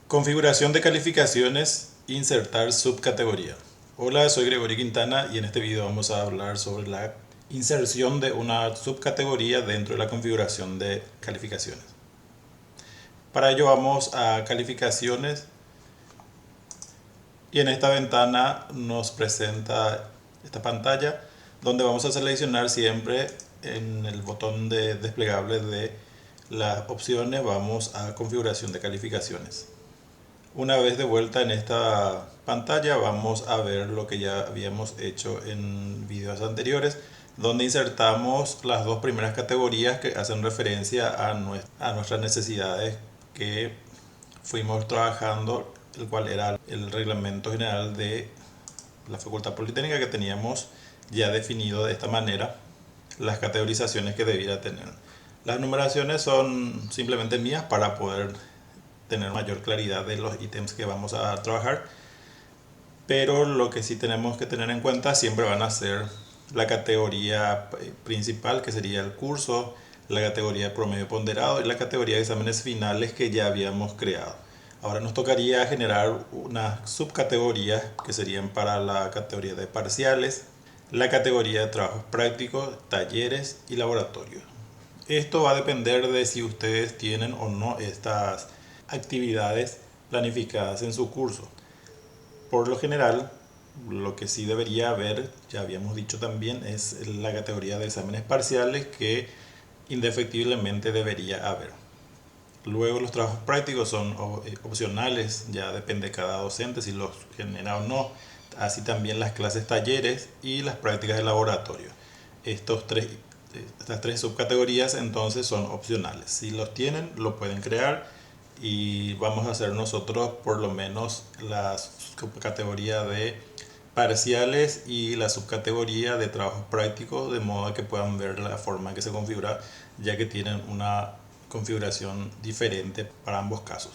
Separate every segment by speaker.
Speaker 1: Configuración de calificaciones, insertar subcategoría. Hola, soy Gregorio Quintana y en este video vamos a hablar sobre la inserción de una subcategoría dentro de la configuración de calificaciones. Para ello vamos a calificaciones y en esta ventana nos presenta esta pantalla donde vamos a seleccionar siempre en el botón de desplegable de las opciones vamos a configuración de calificaciones. Una vez de vuelta en esta pantalla vamos a ver lo que ya habíamos hecho en videos anteriores, donde insertamos las dos primeras categorías que hacen referencia a nuestras necesidades que fuimos trabajando, el cual era el reglamento general de la Facultad Politécnica, que teníamos ya definido de esta manera las categorizaciones que debiera tener. Las numeraciones son simplemente mías para poder tener mayor claridad de los ítems que vamos a trabajar, pero lo que sí tenemos que tener en cuenta siempre van a ser la categoría principal, que sería el curso, la categoría de promedio ponderado y la categoría de exámenes finales que ya habíamos creado. Ahora nos tocaría generar unas subcategorías que serían para la categoría de parciales, la categoría de trabajos prácticos, talleres y laboratorios. Esto va a depender de si ustedes tienen o no estas actividades planificadas en su curso. Por lo general, lo que sí debería haber, ya habíamos dicho también, es la categoría de exámenes parciales que indefectiblemente debería haber. Luego los trabajos prácticos son opcionales, ya depende de cada docente si los genera o no. Así también las clases talleres y las prácticas de laboratorio. Estas tres subcategorías entonces son opcionales. Si los tienen, lo pueden crear y vamos a hacer nosotros por lo menos la subcategoría de parciales y la subcategoría de trabajos prácticos, de modo que puedan ver la forma en que se configura, ya que tienen una configuración diferente para ambos casos.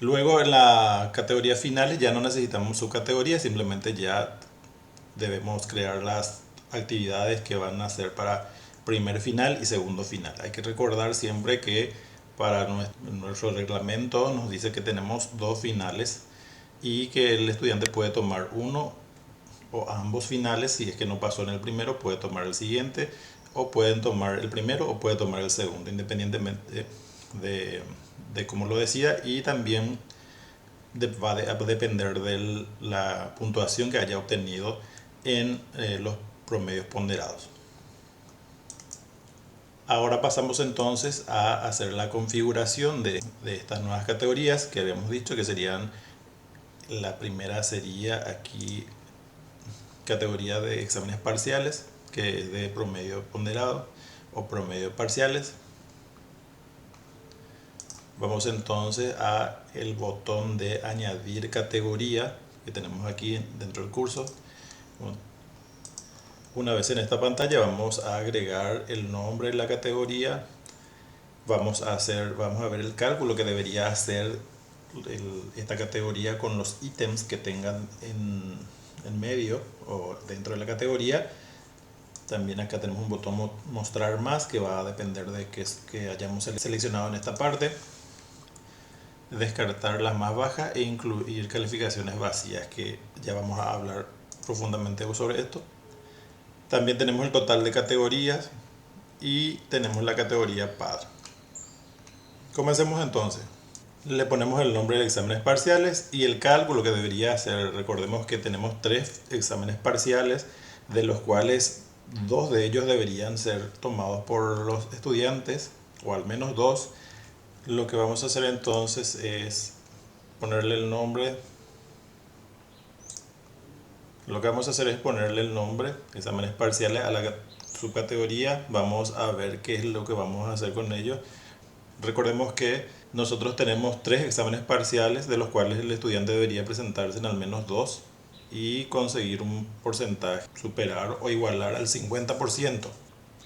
Speaker 1: Luego en la categoría finales ya no necesitamos subcategoría, simplemente ya debemos crear las actividades que van a ser para primer final y segundo final. Hay que recordar siempre que para nuestro reglamento nos dice que tenemos dos finales y que el estudiante puede tomar uno o ambos finales. Si es que no pasó en el primero, puede tomar el siguiente, o pueden tomar el primero o puede tomar el segundo, independientemente de cómo lo decida, y también va a depender de la puntuación que haya obtenido en los promedios ponderados. Ahora pasamos entonces a hacer la configuración de estas nuevas categorías que habíamos dicho que serían, la primera sería aquí categoría de exámenes parciales, que es de promedio ponderado o promedio parciales. Vamos entonces a el botón de añadir categoría que tenemos aquí dentro del curso. Una vez en esta pantalla vamos a agregar el nombre de la categoría. Vamos a ver el cálculo que debería hacer esta categoría con los ítems que tengan en medio o dentro de la categoría. También acá tenemos un botón mostrar más, que va a depender de que hayamos seleccionado en esta parte. Descartar las más bajas e incluir calificaciones vacías, que ya vamos a hablar profundamente sobre esto. También tenemos el total de categorías y tenemos la categoría par. Comencemos entonces. Le ponemos el nombre de exámenes parciales y el cálculo que debería hacer. Recordemos que tenemos 3 exámenes parciales, de los cuales 2 de ellos deberían ser tomados por los estudiantes, o al menos 2. Lo que vamos a hacer entonces es ponerle el nombre. Exámenes parciales, a la subcategoría. Vamos a ver qué es lo que vamos a hacer con ellos. Recordemos que nosotros tenemos 3 exámenes parciales, de los cuales el estudiante debería presentarse en al menos 2 y conseguir un porcentaje superar o igualar al 50%.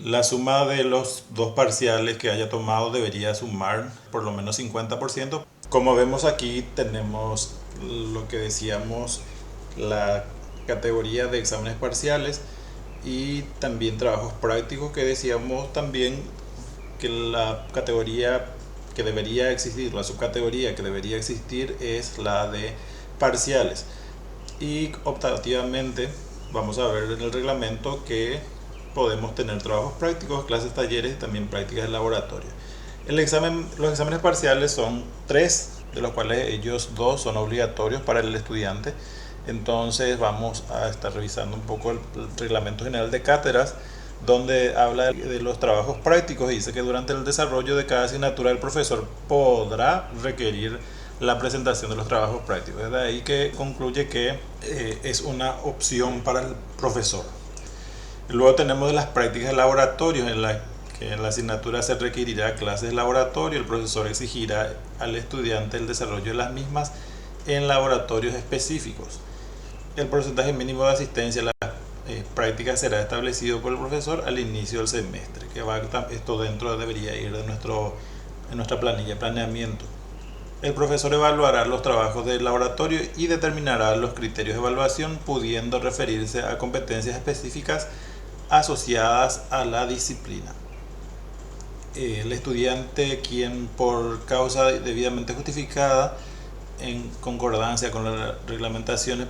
Speaker 1: La suma de los 2 parciales que haya tomado debería sumar por lo menos 50%. Como vemos aquí tenemos lo que decíamos, la categoría de exámenes parciales, y también trabajos prácticos, que decíamos también que la categoría que debería existir, la subcategoría que debería existir es la de parciales. Y optativamente vamos a ver en el reglamento que podemos tener trabajos prácticos, clases, talleres y también prácticas de laboratorio. Los exámenes parciales son 3, de los cuales ellos 2 son obligatorios para el estudiante. Entonces vamos a estar revisando un poco el reglamento general de cátedras, donde habla de los trabajos prácticos y dice que durante el desarrollo de cada asignatura el profesor podrá requerir la presentación de los trabajos prácticos. Es de ahí que concluye que es una opción para el profesor. Luego tenemos las prácticas de laboratorio, en la que en la asignatura se requerirá clases de laboratorio. El profesor exigirá al estudiante el desarrollo de las mismas en laboratorios específicos. El porcentaje mínimo de asistencia a las prácticas será establecido por el profesor al inicio del semestre, esto debería ir de nuestra planilla de planeamiento. El profesor evaluará los trabajos del laboratorio y determinará los criterios de evaluación, pudiendo referirse a competencias específicas asociadas a la disciplina. El estudiante, quien por causa debidamente justificada, en concordancia con la reglamentación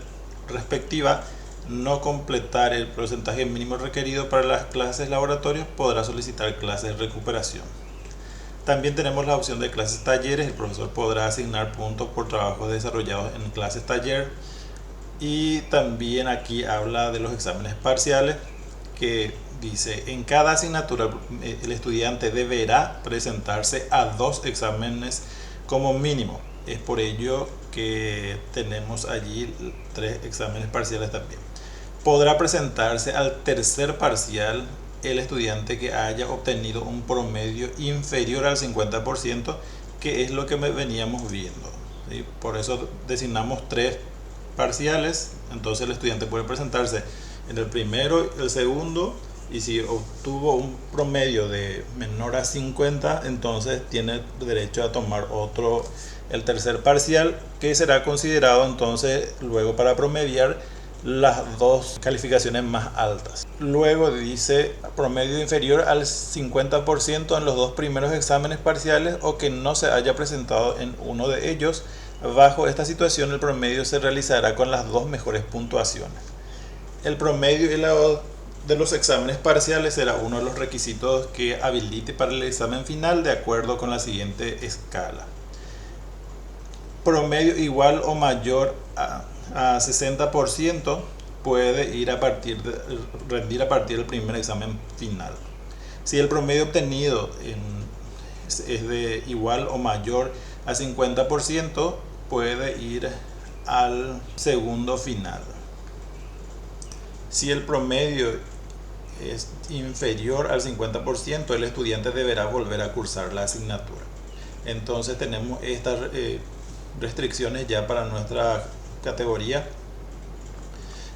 Speaker 1: respectiva, no completar el porcentaje mínimo requerido para las clases laboratorios, podrá solicitar clases de recuperación. También tenemos la opción de clases talleres. El profesor podrá asignar puntos por trabajos desarrollados en clases taller. Y también aquí habla de los exámenes parciales, que dice: en cada asignatura el estudiante deberá presentarse a 2 exámenes como mínimo. Es por ello que tenemos allí 3 exámenes parciales también. Podrá presentarse al tercer parcial el estudiante que haya obtenido un promedio inferior al 50%, que es lo que veníamos viendo, ¿sí? Por eso designamos 3 parciales. Entonces el estudiante puede presentarse en el primero, el segundo, y si obtuvo un promedio de menor a 50, entonces tiene derecho a tomar el tercer parcial, que será considerado entonces luego para promediar las 2 calificaciones más altas. Luego dice promedio inferior al 50% en los 2 primeros exámenes parciales, o que no se haya presentado en uno de ellos. Bajo esta situación, el promedio se realizará con las 2 mejores puntuaciones. El promedio de los exámenes parciales será uno de los requisitos que habilite para el examen final, de acuerdo con la siguiente escala. Promedio igual o mayor a 60% puede rendir a partir del primer examen final. Si el promedio obtenido es de igual o mayor a 50%, puede ir al segundo final. Si el promedio es inferior al 50%, el estudiante deberá volver a cursar la asignatura. Entonces tenemos estas restricciones ya para nuestra categoría.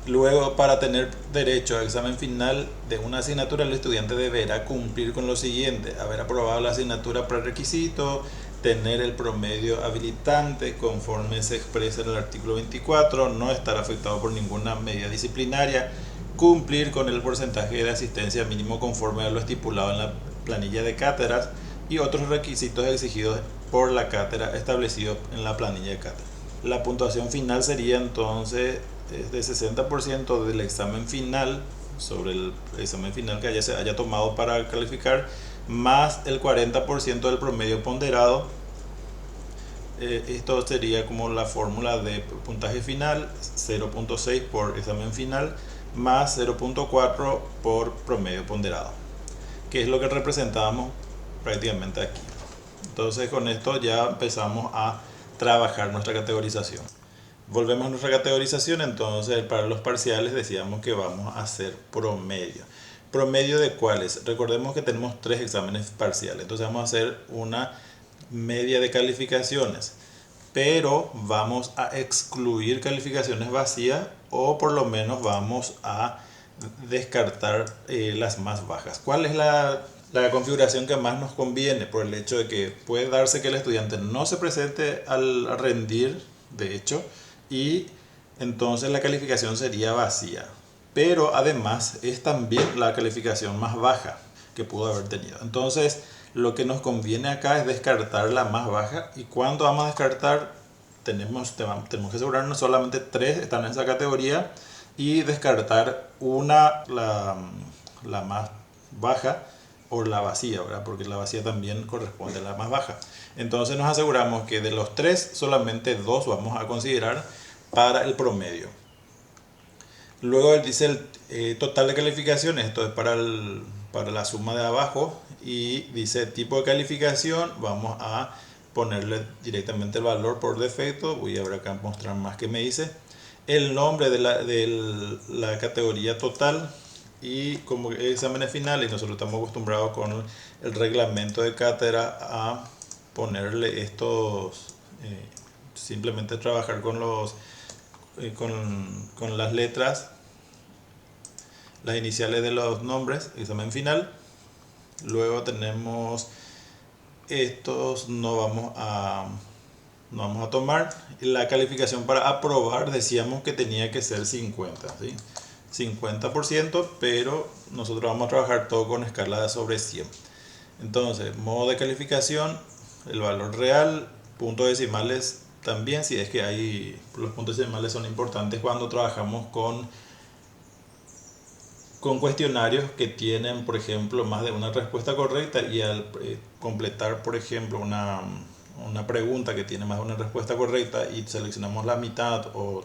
Speaker 1: Luego, para tener derecho al examen final de una asignatura, el estudiante deberá cumplir con lo siguiente: haber aprobado la asignatura prerequisito, tener el promedio habilitante conforme se expresa en el artículo 24, no estar afectado por ninguna medida disciplinaria, cumplir con el porcentaje de asistencia mínimo conforme a lo estipulado en la planilla de cátedras y otros requisitos exigidos por la cátedra establecidos en la planilla de cátedra. La puntuación final sería entonces de 60% del examen final, sobre el examen final que se haya tomado para calificar, más el 40% del promedio ponderado. Esto sería como la fórmula de puntaje final: 0.6 por examen final más 0.4 por promedio ponderado, que es lo que representábamos prácticamente aquí. Entonces con esto ya empezamos a trabajar nuestra categorización. Volvemos a nuestra categorización. Entonces, para los parciales decíamos que vamos a hacer promedio. ¿Promedio de cuáles? Recordemos que tenemos 3 exámenes parciales. Entonces vamos a hacer una media de calificaciones, pero vamos a excluir calificaciones vacías, o por lo menos vamos a descartar las más bajas. ¿Cuál es la configuración que más nos conviene? Por el hecho de que puede darse que el estudiante no se presente al rendir, de hecho, y entonces la calificación sería vacía. pero además es también la calificación más baja que pudo haber tenido. Entonces, lo que nos conviene acá es descartar la más baja. ¿Y cuánto vamos a descartar? Tenemos que asegurarnos solamente 3 están en esa categoría y descartar una, la más baja o la vacía, ¿verdad? Porque la vacía también corresponde a la más baja. Entonces nos aseguramos que de los 3 solamente 2 vamos a considerar para el promedio. Luego dice el total de calificaciones, esto es para la suma de abajo, y dice tipo de calificación, vamos a ponerle directamente el valor por defecto. Voy a ver acá mostrar más que me dice el nombre de la categoría total, y como exámenes finales nosotros estamos acostumbrados con el reglamento de cátedra a ponerle estos, simplemente trabajar con los con las letras, las iniciales de los nombres, examen final. Luego tenemos estos, no vamos a tomar. La calificación para aprobar decíamos que tenía que ser 50, ¿sí? 50%, pero nosotros vamos a trabajar todo con escala sobre 100. Entonces, modo de calificación, el valor real, puntos decimales también, si es que hay, los puntos decimales son importantes cuando trabajamos con cuestionarios que tienen, por ejemplo, más de una respuesta correcta, y al completar, por ejemplo, una pregunta que tiene más de una respuesta correcta y seleccionamos la mitad o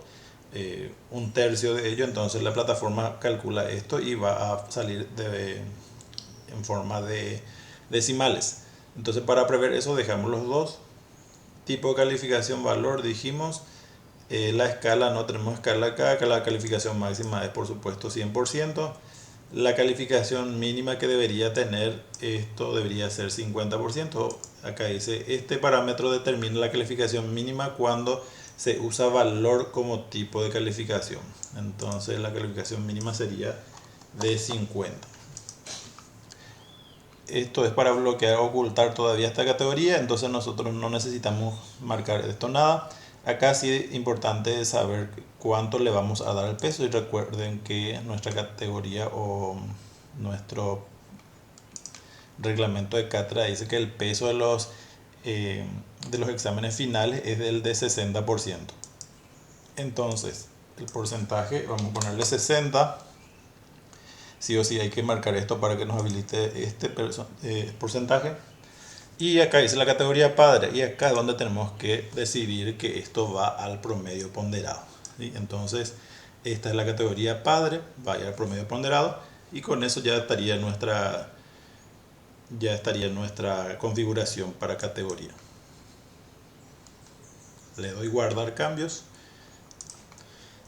Speaker 1: un tercio de ello, entonces la plataforma calcula esto y va a salir en forma de decimales. Entonces, para prever eso dejamos los dos. Tipo de calificación, valor, dijimos. La escala, no tenemos escala acá, que la calificación máxima es por supuesto 100%. La calificación mínima que debería tener esto debería ser 50%. Acá dice, este parámetro determina la calificación mínima cuando se usa valor como tipo de calificación. Entonces la calificación mínima sería de 50. Esto es para bloquear o ocultar todavía esta categoría, entonces nosotros no necesitamos marcar esto nada. Acá sí es importante saber cuánto le vamos a dar al peso, y recuerden que nuestra categoría o nuestro reglamento de cátedra dice que el peso de los exámenes finales es del de 60%. Entonces, el porcentaje, vamos a ponerle 60. Sí o sí hay que marcar esto para que nos habilite este porcentaje. Y acá dice la categoría padre, y acá es donde tenemos que decidir que esto va al promedio ponderado, ¿sí? Entonces esta es la categoría padre, vaya al promedio ponderado, y con eso ya estaría nuestra configuración para categoría. Le doy guardar cambios.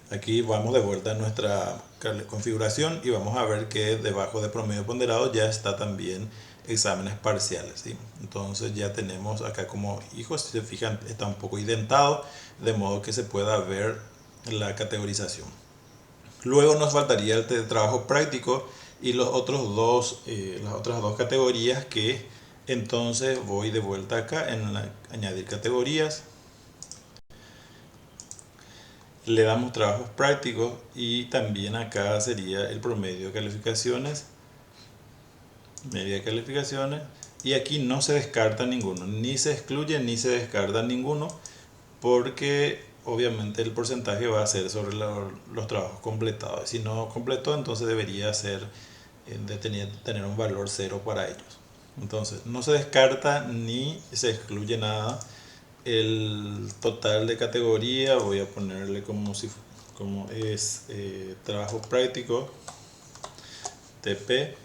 Speaker 1: Aquí vamos de vuelta a nuestra configuración y vamos a ver que debajo de promedio ponderado ya está también exámenes parciales, ¿sí? Entonces ya tenemos acá, como hijos, si se fijan, está un poco indentado, de modo que se pueda ver la categorización. Luego nos faltaría el de trabajo práctico y las otras dos categorías, que entonces voy de vuelta acá en añadir categorías. Le damos trabajos prácticos y también acá sería el promedio de calificaciones, media de calificaciones, y aquí no se descarta ninguno, ni se excluye ni se descarta ninguno, porque obviamente el porcentaje va a ser sobre los trabajos completados. Si no completó, entonces debería ser tener un valor 0 para ellos. Entonces no se descarta ni se excluye nada. El total de categoría voy a ponerle como es trabajo práctico TP.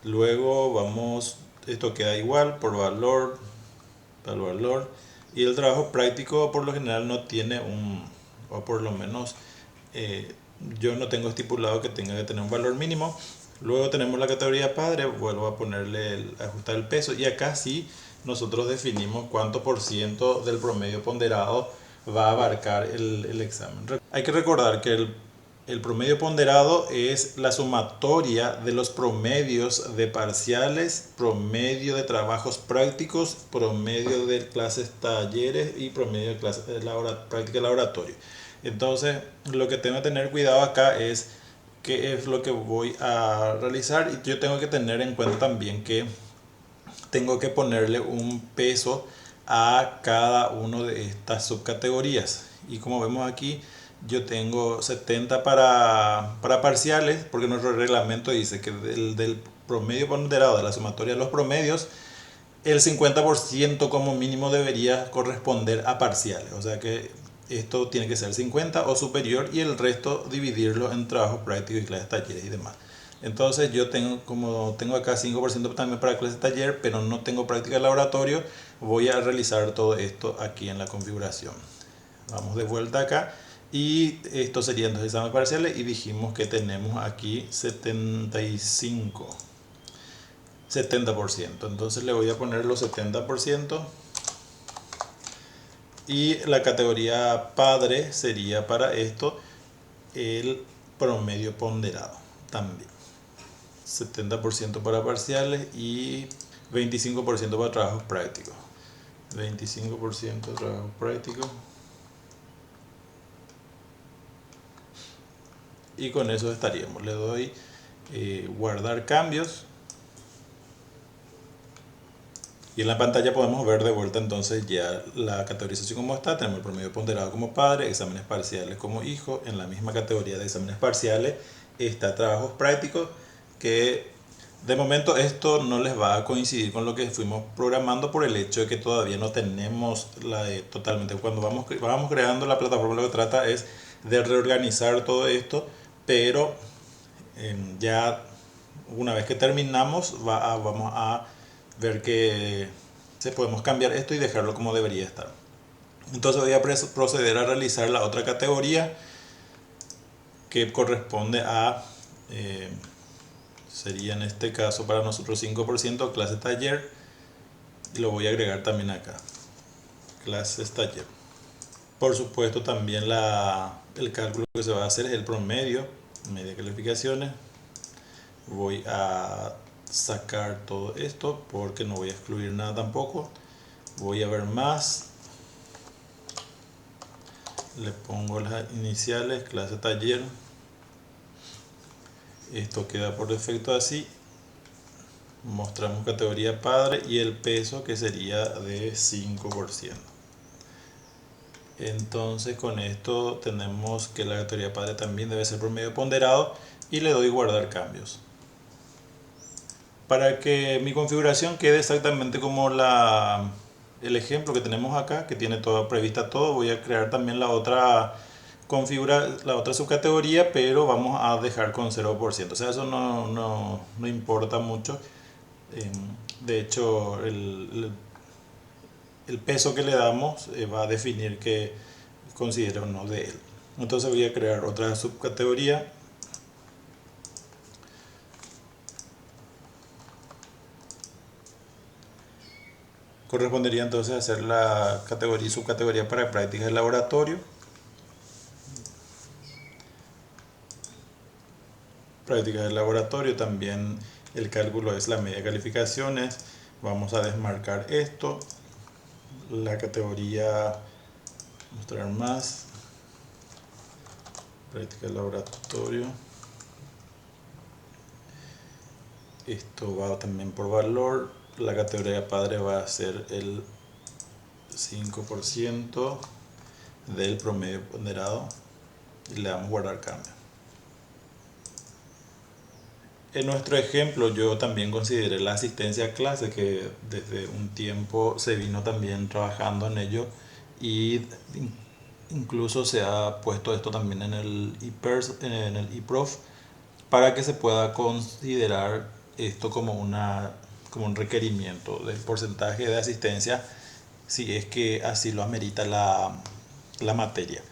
Speaker 1: Luego esto queda igual por valor, y el trabajo práctico por lo general no tiene o por lo menos yo no tengo estipulado que tenga que tener un valor mínimo. Luego tenemos la categoría padre, vuelvo a ponerle ajustar el peso, y acá sí nosotros definimos cuánto por ciento del promedio ponderado va a abarcar el examen. Hay que recordar que el promedio ponderado es la sumatoria de los promedios de parciales, promedio de trabajos prácticos, promedio de clases talleres y promedio de clases de práctica de laboratorio. Entonces, lo que tengo que tener cuidado acá es qué es lo que voy a realizar, y yo tengo que tener en cuenta también que tengo que ponerle un peso a cada una de estas subcategorías. Y como vemos aquí, yo tengo 70 para parciales, porque nuestro reglamento dice que del promedio ponderado de la sumatoria de los promedios, el 50% como mínimo debería corresponder a parciales. O sea que esto tiene que ser 50 o superior, y el resto dividirlo en trabajos prácticos y clases, talleres y demás. Entonces yo tengo, como tengo acá 5% también para clases, taller, pero no tengo práctica de laboratorio, voy a realizar todo esto aquí en la configuración. Vamos de vuelta acá, y esto serían dos exámenes parciales, y dijimos que tenemos aquí 70%. Entonces le voy a poner los 70%, y la categoría padre sería para esto el promedio ponderado también. 70% para parciales y 25% para trabajos prácticos. 25% de trabajos prácticos. Y con eso estaríamos. Le doy guardar cambios. Y en la pantalla podemos ver de vuelta entonces ya la categorización como está. Tenemos el promedio ponderado como padre, exámenes parciales como hijo. En la misma categoría de exámenes parciales está trabajos prácticos, que de momento esto no les va a coincidir con lo que fuimos programando, por el hecho de que todavía no tenemos totalmente. Cuando vamos creando la plataforma, lo que trata es de reorganizar todo esto, pero ya una vez que terminamos vamos a ver que podemos cambiar esto y dejarlo como debería estar. Entonces voy a proceder a realizar la otra categoría, que corresponde a sería en este caso para nosotros 5% clase taller, y lo voy a agregar también acá, clases taller. Por supuesto también el cálculo que se va a hacer es el promedio, media calificaciones. Voy a sacar todo esto porque no voy a excluir nada tampoco. Voy a ver más, le pongo las iniciales, clase taller, esto queda por defecto así. Mostramos categoría padre y el peso, que sería de 5%. Entonces con esto tenemos que la categoría padre también debe ser promedio ponderado, y le doy guardar cambios. Para que mi configuración quede exactamente como el ejemplo que tenemos acá, que tiene todo prevista todo, voy a crear también la otra subcategoría, pero vamos a dejar con 0%. O sea, eso no importa mucho. De hecho, el peso que le damos va a definir qué considera o no de él. Entonces voy a crear otra subcategoría. Correspondería entonces hacer la categoría y subcategoría para prácticas de laboratorio. Prácticas de laboratorio, también el cálculo es la media de calificaciones. Vamos a desmarcar esto. La categoría, mostrar más, práctica de laboratorio. Esto va también por valor. La categoría padre va a ser el 5% del promedio ponderado, y le damos guardar cambio. En nuestro ejemplo yo también consideré la asistencia a clase, que desde un tiempo se vino también trabajando en ello, y incluso se ha puesto esto también en el eProf, para que se pueda considerar esto como un requerimiento del porcentaje de asistencia, si es que así lo amerita la materia.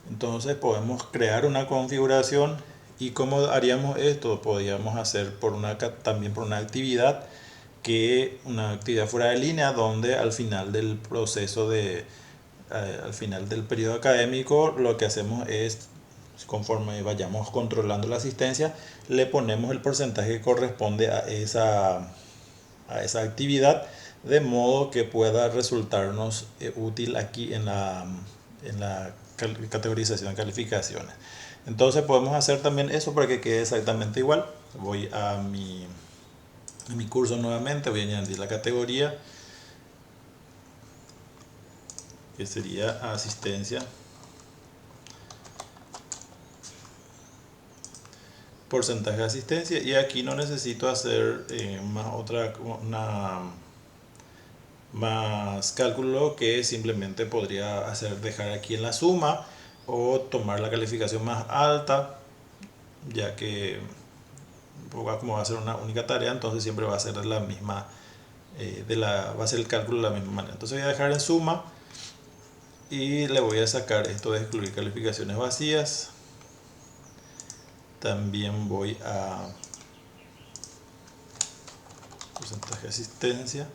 Speaker 1: Entonces podemos crear una configuración. ¿Y cómo haríamos esto? Podríamos hacer también por una actividad, una actividad fuera de línea, donde al final del proceso al final del periodo académico, lo que hacemos es, conforme vayamos controlando la asistencia, le ponemos el porcentaje que corresponde a esa actividad, de modo que pueda resultarnos útil aquí en la categorización de calificaciones. Entonces podemos hacer también eso para que quede exactamente igual. Voy a mi curso nuevamente, voy a añadir la categoría que sería asistencia, porcentaje de asistencia, y aquí no necesito hacer más cálculo, que simplemente podría dejar aquí en la suma o tomar la calificación más alta, ya que como va a ser una única tarea, entonces siempre va a ser la misma, va a ser el cálculo de la misma manera. Entonces voy a dejar en suma y le voy a sacar esto de excluir calificaciones vacías. También voy a porcentaje de asistencia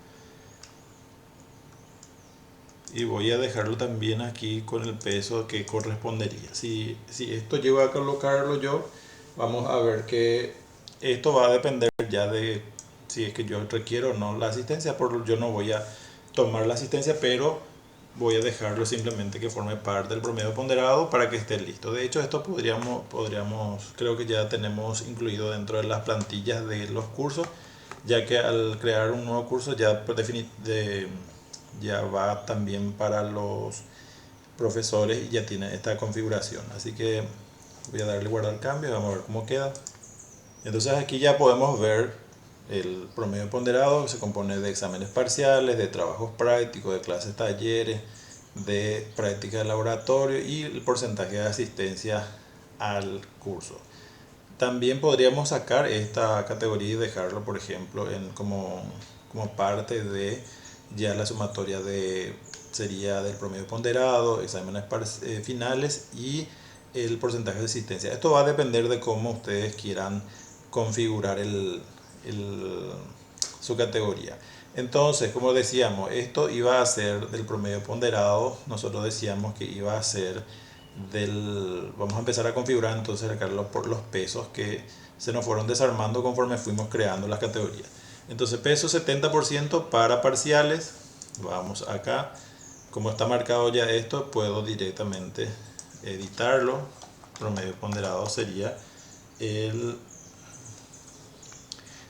Speaker 1: y voy a dejarlo también aquí con el peso que correspondería. Si esto llego a colocarlo yo, vamos a ver que esto va a depender ya de si es que yo requiero o no la asistencia. Yo no voy a tomar la asistencia, pero voy a dejarlo simplemente que forme parte del promedio ponderado para que esté listo. De hecho, esto podríamos, creo que ya tenemos incluido dentro de las plantillas de los cursos, ya que al crear un nuevo curso ya va también para los profesores y ya tiene esta configuración. Así que voy a darle guardar cambio y vamos a ver cómo queda. Entonces aquí ya podemos ver el promedio ponderado, que se compone de exámenes parciales, de trabajos prácticos, de clases talleres, de práctica de laboratorio y el porcentaje de asistencia al curso. También podríamos sacar esta categoría y dejarlo, por ejemplo, como parte de ya la sumatoria sería del promedio ponderado, exámenes finales y el porcentaje de asistencia. Esto va a depender de cómo ustedes quieran configurar su categoría. Entonces, como decíamos, esto iba a ser del promedio ponderado. Nosotros decíamos que iba a ser vamos a empezar a configurar entonces por los pesos que se nos fueron desarmando conforme fuimos creando las categorías. Entonces, peso 70% para parciales. Vamos acá, como está marcado ya esto, puedo directamente editarlo. Promedio ponderado sería el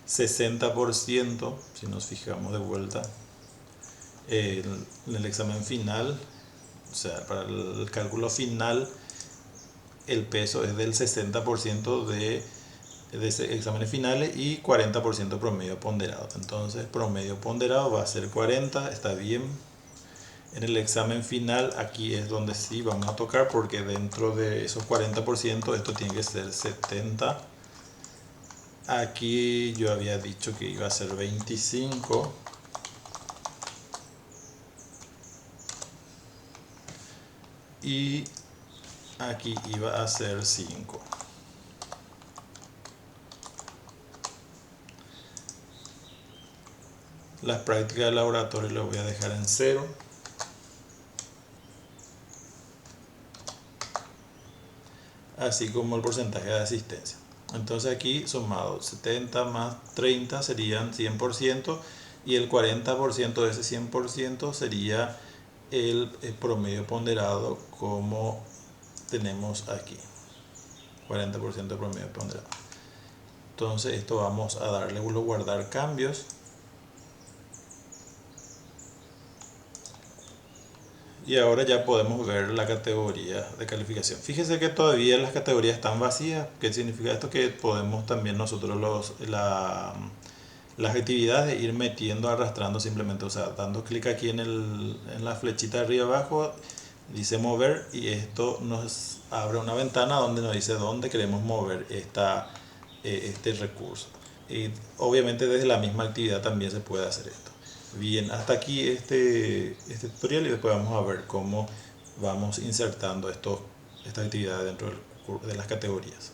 Speaker 1: 60%, si nos fijamos de vuelta en el examen final, o sea, para el cálculo final el peso es del 60% de exámenes finales y 40% promedio ponderado. Entonces promedio ponderado va a ser 40, está bien. En el examen final aquí es donde sí vamos a tocar, porque dentro de esos 40% esto tiene que ser 70. Aquí yo había dicho que iba a ser 25. Y aquí iba a ser 5. Las prácticas de laboratorio las voy a dejar en 0. Así como el porcentaje de asistencia. Entonces aquí sumado 70 más 30 serían 100%, y el 40% de ese 100% sería el promedio ponderado, como tenemos aquí. 40% de promedio ponderado. Entonces esto vamos a darle guardar cambios. Y ahora ya podemos ver la categoría de calificación. Fíjese que todavía las categorías están vacías. ¿Qué significa esto? Que podemos también nosotros las actividades ir metiendo, arrastrando simplemente, o sea, dando clic aquí en la flechita de arriba abajo, dice mover, y esto nos abre una ventana donde nos dice dónde queremos mover este recurso. Y obviamente desde la misma actividad también se puede hacer esto. Bien, hasta aquí este tutorial, y después vamos a ver cómo vamos insertando esta actividad dentro de las categorías.